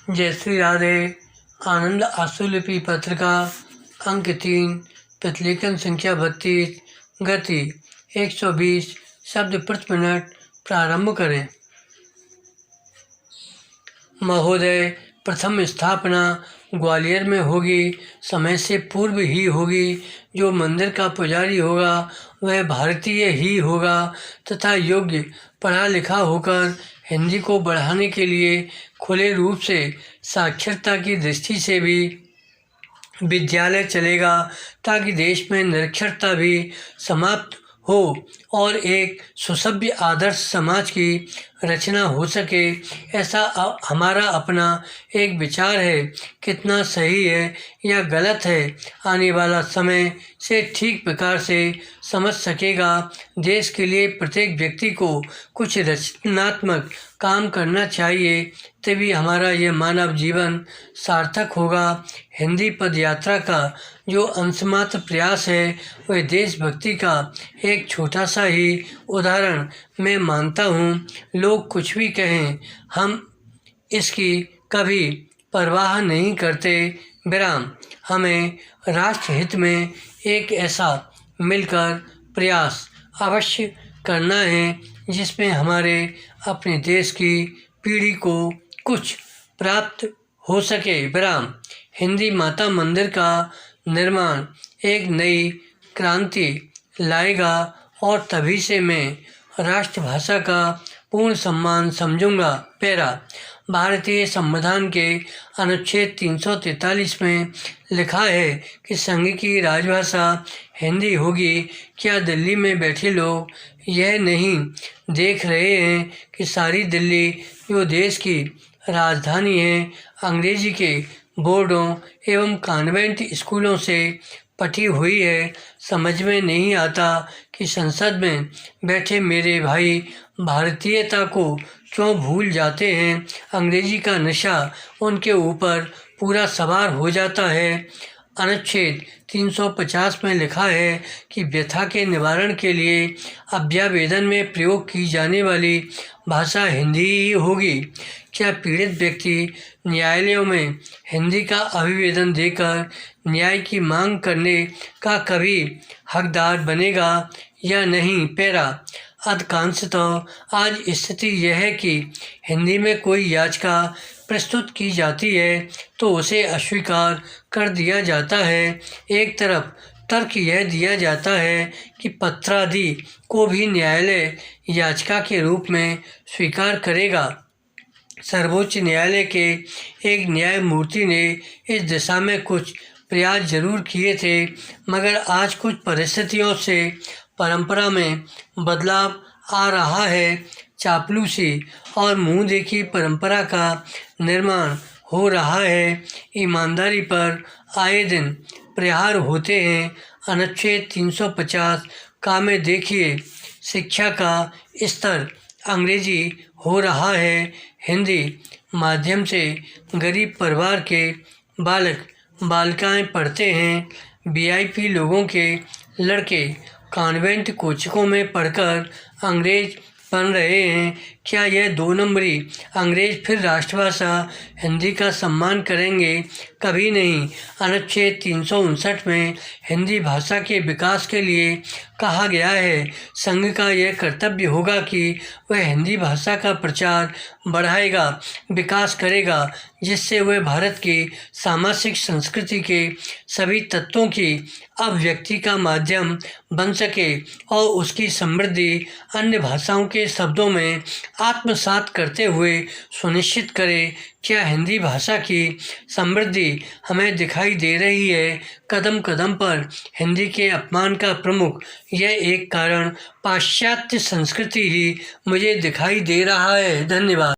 जय श्री राधे। आनंद आशुलिपि पत्रिका अंक 3 प्रतिलेखन संख्या 32 गति 120 शब्द प्रति मिनट। प्रारंभ करें। महोदय, प्रथम स्थापना ग्वालियर में होगी, समय से पूर्व ही होगी। जो मंदिर का पुजारी होगा वह भारतीय ही होगा तथा योग्य पढ़ा लिखा होकर हिंदी को बढ़ाने के लिए खुले रूप से साक्षरता की दृष्टि से भी विद्यालय चलेगा, ताकि देश में निरक्षरता भी समाप्त हो और एक सुसभ्य आदर्श समाज की रचना हो सके। ऐसा हमारा अपना एक विचार है। कितना सही है या गलत है, आने वाला समय से ठीक प्रकार से समझ सकेगा। देश के लिए प्रत्येक व्यक्ति को कुछ रचनात्मक काम करना चाहिए, तभी हमारा यह मानव जीवन सार्थक होगा। हिंदी पद यात्रा का जो अंशमात्र प्रयास है वह देशभक्ति का एक छोटा सा ही उदाहरण मैं मानता हूँ। लोग कुछ भी कहें, हम इसकी कभी परवाह नहीं करते। विराम। हमें राष्ट्र हित में एक ऐसा मिलकर प्रयास अवश्य करना है जिसमें हमारे अपने देश की पीढ़ी को कुछ प्राप्त हो सके। विराम। हिंदी माता मंदिर का निर्माण एक नई क्रांति लाएगा और तभी से मैं राष्ट्रभाषा का पूर्ण सम्मान समझूंगा। पैरा। भारतीय संविधान के अनुच्छेद 343 में लिखा है कि संघ की राजभाषा हिंदी होगी। क्या दिल्ली में बैठे लोग यह नहीं देख रहे हैं कि सारी दिल्ली जो देश की राजधानी है अंग्रेजी के बोर्डों एवं कॉन्वेंट स्कूलों से पटी हुई है। समझ में नहीं आता कि संसद में बैठे मेरे भाई भारतीयता को क्यों भूल जाते हैं। अंग्रेजी का नशा उनके ऊपर पूरा सवार हो जाता है। अनुच्छेद 350 में लिखा है कि व्यथा के निवारण के लिए अभ्यावेदन में प्रयोग की जाने वाली भाषा हिंदी ही होगी। क्या पीड़ित व्यक्ति न्यायालयों में हिंदी का अभिवेदन देकर न्याय की मांग करने का कभी हकदार बनेगा या नहीं। पैरा। अधिकांशतः आज स्थिति यह है कि हिंदी में कोई याचिका प्रस्तुत की जाती है तो उसे अस्वीकार कर दिया जाता है। एक तरफ तर्क यह दिया जाता है कि पत्रादि को भी न्यायालय याचिका के रूप में स्वीकार करेगा। सर्वोच्च न्यायालय के एक न्यायमूर्ति ने इस दिशा में कुछ प्रयास जरूर किए थे, मगर आज कुछ परिस्थितियों से परंपरा में बदलाव आ रहा है। चापलूसी और मुंह देखी परंपरा का निर्माण हो रहा है। ईमानदारी पर आए दिन प्रहार होते हैं। अनुच्छेद 350 का में देखिए, शिक्षा का स्तर अंग्रेजी हो रहा है। हिंदी माध्यम से गरीब परिवार के बालक बालिकाएं पढ़ते हैं। वीआईपी लोगों के लड़के कॉन्वेंट कोचिंगों में पढ़कर अंग्रेज बन रहे हैं। क्या यह 2 नंबरी अंग्रेज फिर राष्ट्रभाषा हिंदी का सम्मान करेंगे? कभी नहीं। अनुच्छेद 359 में हिंदी भाषा के विकास के लिए कहा गया है, संघ का यह कर्तव्य होगा कि वह हिंदी भाषा का प्रचार बढ़ाएगा, विकास करेगा, जिससे वह भारत की सामाजिक संस्कृति के सभी तत्वों की अभिव्यक्ति का माध्यम बन सके और उसकी समृद्धि अन्य भाषाओं के शब्दों में आत्मसात करते हुए सुनिश्चित करे। क्या हिंदी भाषा की समृद्धि हमें दिखाई दे रही है? कदम कदम पर हिंदी के अपमान का प्रमुख यह एक कारण पाश्चात्य संस्कृति ही मुझे दिखाई दे रहा है। धन्यवाद।